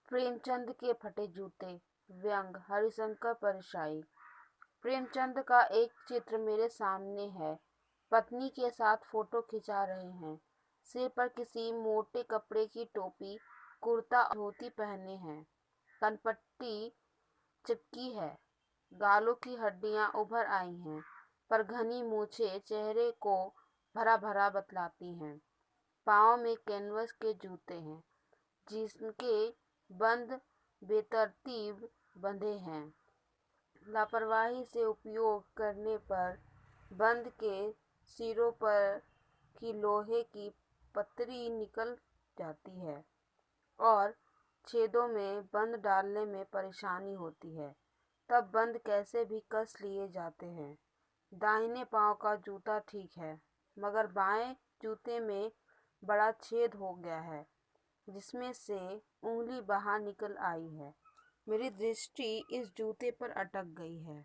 प्रेमचंद के फटे जूते। व्यंग हरिशंकर परशाई। प्रेमचंद का एक चित्र मेरे सामने है। पत्नी के साथ फोटो खिंचा रहे हैं। सिर पर किसी मोटे कपड़े की टोपी, कुर्ता और धोती पहने हैं। कनपट्टी चिपकी है। गालों की हड्डियां उभर आई हैं, पर घनी मूछें चेहरे को भरा भरा बतलाती हैं। पाँव में कैनवस के जूते हैं, जिनके बंद बेतरतीब बंधे हैं। लापरवाही से उपयोग करने पर बंद के सिरों पर की लोहे की पतरी निकल जाती है और छेदों में बंद डालने में परेशानी होती है। तब बंद कैसे भी कस लिए जाते हैं। दाहिने पांव का जूता ठीक है, मगर बाएं जूते में बड़ा छेद हो गया है, जिसमें से उंगली बाहर निकल आई है। मेरी दृष्टि इस जूते पर अटक गई है।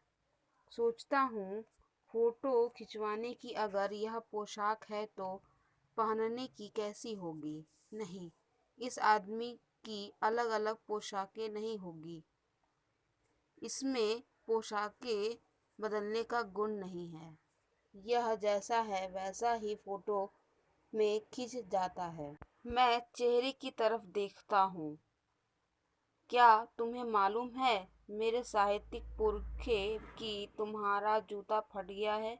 सोचता हूँ, फोटो खिंचवाने की अगर यह पोशाक है तो पहनने की कैसी होगी। नहीं, इस आदमी की अलग अलग पोशाकें नहीं होगी। इसमें पोशाकें बदलने का गुण नहीं है। यह जैसा है वैसा ही फोटो में खिंच जाता है। मैं चेहरे की तरफ देखता हूँ। क्या तुम्हें मालूम है मेरे साहित्यिक पुरखे कि तुम्हारा जूता फट गया है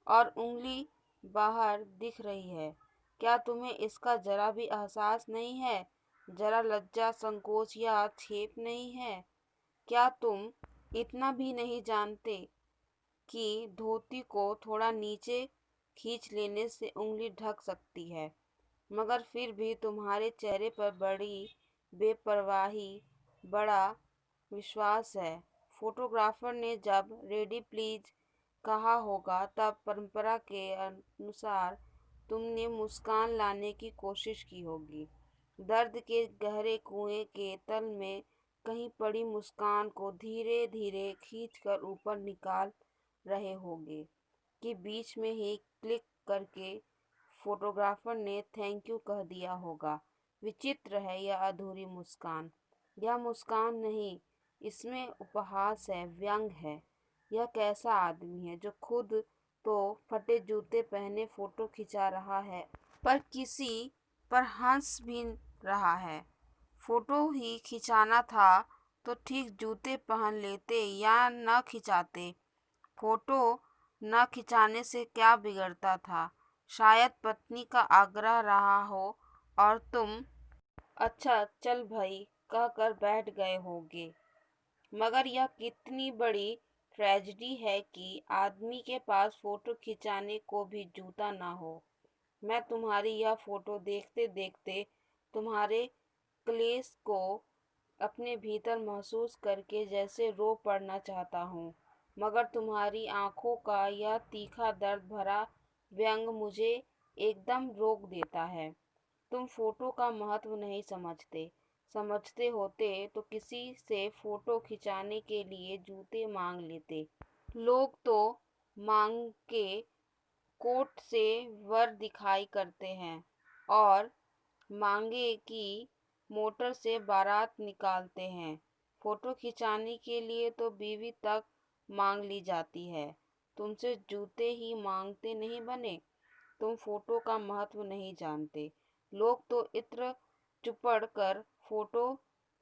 और उंगली बाहर दिख रही है? क्या तुम्हें इसका जरा भी एहसास नहीं है? जरा लज्जा, संकोच या छेप नहीं है? क्या तुम इतना भी नहीं जानते कि धोती को थोड़ा नीचे खींच लेने से उंगली ढक सकती है? मगर फिर भी तुम्हारे चेहरे पर बड़ी बेपरवाही, बड़ा विश्वास है। फोटोग्राफर ने जब रेडी प्लीज कहा होगा, तब परंपरा के अनुसार तुमने मुस्कान लाने की कोशिश की होगी। दर्द के गहरे कुएं के तल में कहीं पड़ी मुस्कान को धीरे धीरे खींचकर ऊपर निकाल रहे होगे कि बीच में ही क्लिक करके फोटोग्राफर ने थैंक यू कह दिया होगा। विचित्र है यह अधूरी मुस्कान। यह मुस्कान नहीं, इसमें उपहास है, व्यंग है। यह कैसा आदमी है जो खुद तो फटे जूते पहने फोटो खिंचा रहा है, पर किसी पर हंस भी रहा है। फोटो ही खिंचाना था तो ठीक जूते पहन लेते या न खिंचाते। फोटो न खिंचाने से क्या बिगड़ता था? शायद पत्नी का आग्रह रहा हो और तुम अच्छा चल भाई कहकर बैठ गए होगे। मगर यह कितनी बड़ी ट्रेजेडी है कि आदमी के पास फोटो खिंचाने को भी जूता ना हो। मैं तुम्हारी यह फोटो देखते देखते तुम्हारे क्लेश को अपने भीतर महसूस करके जैसे रो पड़ना चाहता हूँ, मगर तुम्हारी आंखों का यह तीखा दर्द भरा व्यंग मुझे एकदम रोक देता है। तुम फोटो का महत्व नहीं समझते। समझते होते तो किसी से फोटो खिंचाने के लिए जूते मांग लेते। लोग तो मांग के कोर्ट से वर दिखाई करते हैं और मांगे की मोटर से बारात निकालते हैं। फोटो खिंचाने के लिए तो बीवी तक मांग ली जाती है। तुमसे जूते ही मांगते नहीं बने। तुम फोटो का महत्व नहीं जानते। लोग तो इत्र चुपड़ कर फोटो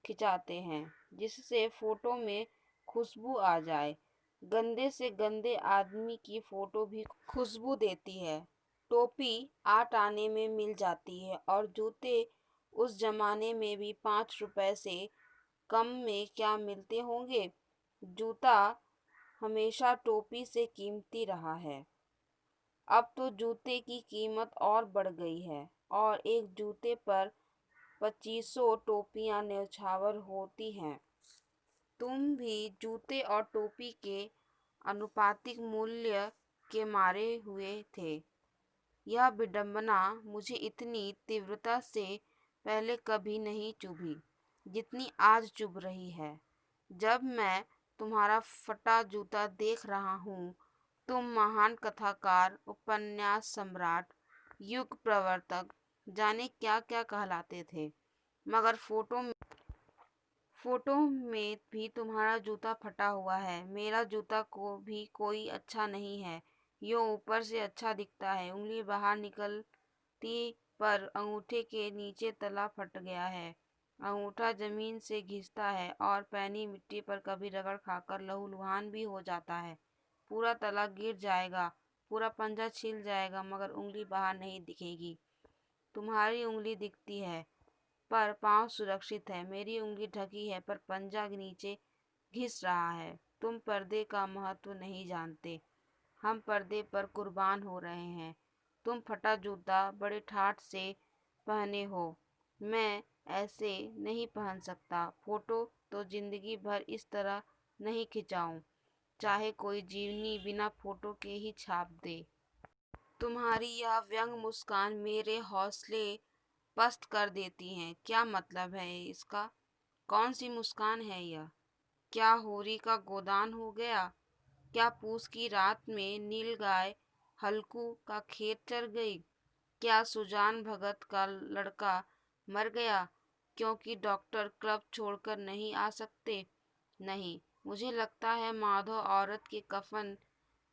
खिंचाते हैं, जिससे फोटो में खुशबू आ जाए। गंदे से गंदे आदमी की फोटो भी खुशबू देती है। टोपी आठ आने में मिल जाती है और जूते उस जमाने में भी 5 रुपए से कम में क्या मिलते होंगे। जूता हमेशा टोपी से कीमती रहा है। अब तो जूते की कीमत और बढ़ गई है और एक जूते पर 2500 टोपियां न्यौछावर होती हैं। तुम भी जूते और टोपी के अनुपातिक मूल्य के मारे हुए थे। यह विडंबना मुझे इतनी तीव्रता से पहले कभी नहीं चुभी जितनी आज चुभ रही है। जब मैं तुम्हारा फटा जूता देख रहा हूँ, तुम महान कथाकार, उपन्यास सम्राट, युग प्रवर्तक, जाने क्या क्या कहलाते थे, मगर फोटो में फोटो में भी तुम्हारा जूता फटा हुआ है। मेरा जूता को भी कोई अच्छा नहीं है, यो ऊपर से अच्छा दिखता है। उंगली बाहर निकलती पर अंगूठे के नीचे तला फट गया है। अंगूठा जमीन से घिसता है और पैनी मिट्टी पर कभी रगड़ खाकर लहूलुहान भी हो जाता है। पूरा तला गिर जाएगा, पूरा पंजा छिल जाएगा, मगर उंगली बाहर नहीं दिखेगी। तुम्हारी उंगली दिखती है पर पाँव सुरक्षित है। मेरी उंगली ढकी है पर पंजा नीचे घिस रहा है। तुम पर्दे का महत्व नहीं जानते। हम पर्दे पर कुर्बान हो रहे हैं। तुम फटा जूता बड़े ठाठ से पहने हो, मैं ऐसे नहीं पहन सकता। फोटो तो जिंदगी भर इस तरह नहीं खिंचाऊं, चाहे कोई जीवनी बिना फोटो के ही छाप दे। तुम्हारी यह व्यंग मुस्कान मेरे हौसले पस्त कर देती हैं। क्या मतलब है इसका? कौन सी मुस्कान है यह? क्या होरी का गोदान हो गया? क्या पूस की रात में नीलगाय हल्कू का खेत चर गई? क्या सुजान भगत का लड़का मर गया क्योंकि डॉक्टर क्लब छोड़कर नहीं आ सकते? नहीं, मुझे लगता है माधव औरत के कफन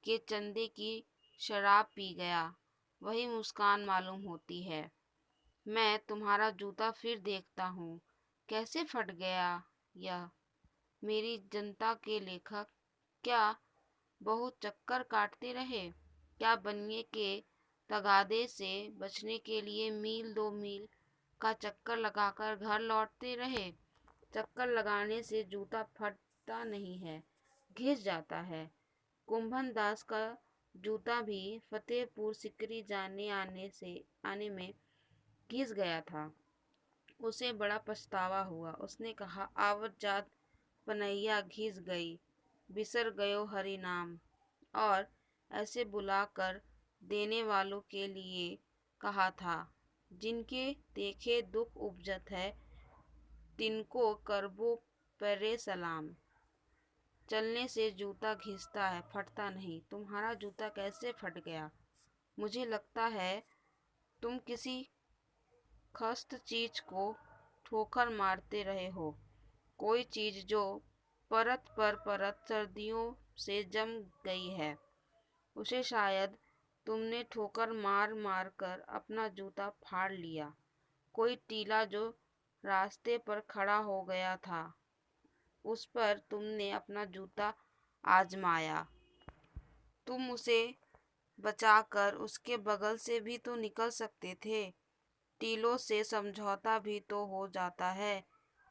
के चंदे की शराब पी गया। वही मुस्कान मालूम होती है। मैं तुम्हारा जूता फिर देखता हूँ। कैसे फट गया यह? मेरी जनता के लेखक क्या बहुत चक्कर काटते रहे? क्या बनिए के तगादे से बचने के लिए मील 2 मील का चक्कर लगाकर घर लौटते रहे? चक्कर लगाने से जूता फटता नहीं है, घिस जाता है। कुंभन दास का जूता भी फतेहपुर सिकरी आने में घिस गया था। उसे बड़ा पछतावा हुआ। उसने कहा, आवत जात पनैया घिस गई, बिसर गयो हरि नाम। और ऐसे बुलाकर देने वालों के लिए कहा था, जिनके देखे दुख उपजत है, तिनको करबो परे सलाम। चलने से जूता घिसता है, फटता नहीं। तुम्हारा जूता कैसे फट गया? मुझे लगता है तुम किसी खस्त चीज को ठोकर मारते रहे हो। कोई चीज जो परत पर परत सर्दियों से जम गई है, उसे शायद तुमने ठोकर मार मार कर अपना जूता फाड़ लिया। कोई टीला जो रास्ते पर खड़ा हो गया था, उस पर तुमने अपना जूता आजमाया। तुम उसे बचाकर उसके बगल से भी तो निकल सकते थे। टीलों से समझौता भी तो हो जाता है।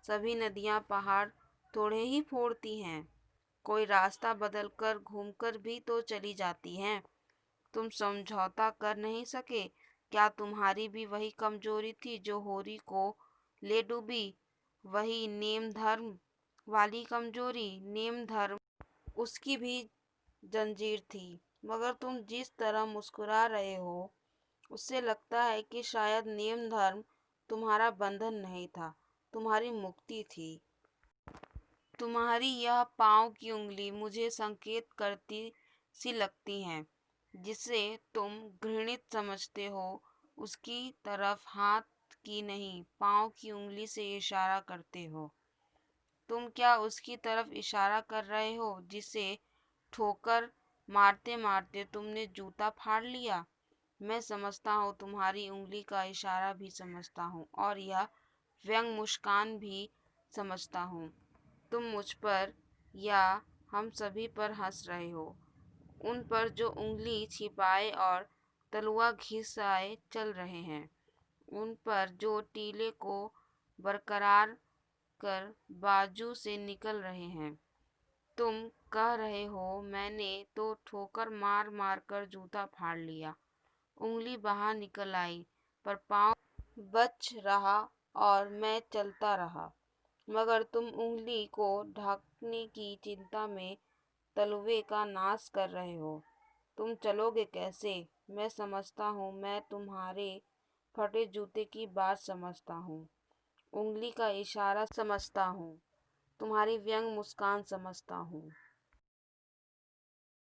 सभी नदियां पहाड़ थोड़े ही फोड़ती हैं। कोई रास्ता बदलकर घूमकर भी तो चली जाती हैं। तुम समझौता कर नहीं सके। क्या तुम्हारी भी वही कमजोरी थी जो होरी को ले डूबी? वही नेम धर्म वाली कमजोरी? नेम धर्म उसकी भी जंजीर थी, मगर तुम जिस तरह मुस्कुरा रहे हो, उससे लगता है कि शायद नेम धर्म तुम्हारा बंधन नहीं था, तुम्हारी मुक्ति थी। तुम्हारी यह पाँव की उंगली मुझे संकेत करती सी लगती है। जिसे तुम घृणित समझते हो, उसकी तरफ हाथ की नहीं, पाँव की उंगली से इशारा करते हो। तुम क्या उसकी तरफ इशारा कर रहे हो जिसे ठोकर मारते मारते तुमने जूता फाड़ लिया? मैं समझता हूँ, तुम्हारी उंगली का इशारा भी समझता हूँ और यह व्यंग मुस्कान भी समझता हूँ। तुम मुझ पर या हम सभी पर हंस रहे हो, उन पर जो उंगली छिपाए और तलुआ घिसाए चल रहे हैं, उन पर जो टीले को बरकरार कर बाजू से निकल रहे हैं। तुम कह रहे हो, मैंने तो ठोकर मार मार कर जूता फाड़ लिया। उंगली बाहर निकल आई पर पाँव बच रहा और मैं चलता रहा। मगर तुम उंगली को ढकने की चिंता में तलवे का नाश कर रहे हो। तुम चलोगे कैसे? मैं समझता हूँ, मैं तुम्हारे फटे जूते की बात समझता हूँ, उंगली का इशारा समझता हूँ, तुम्हारी व्यंग मुस्कान समझता हूँ।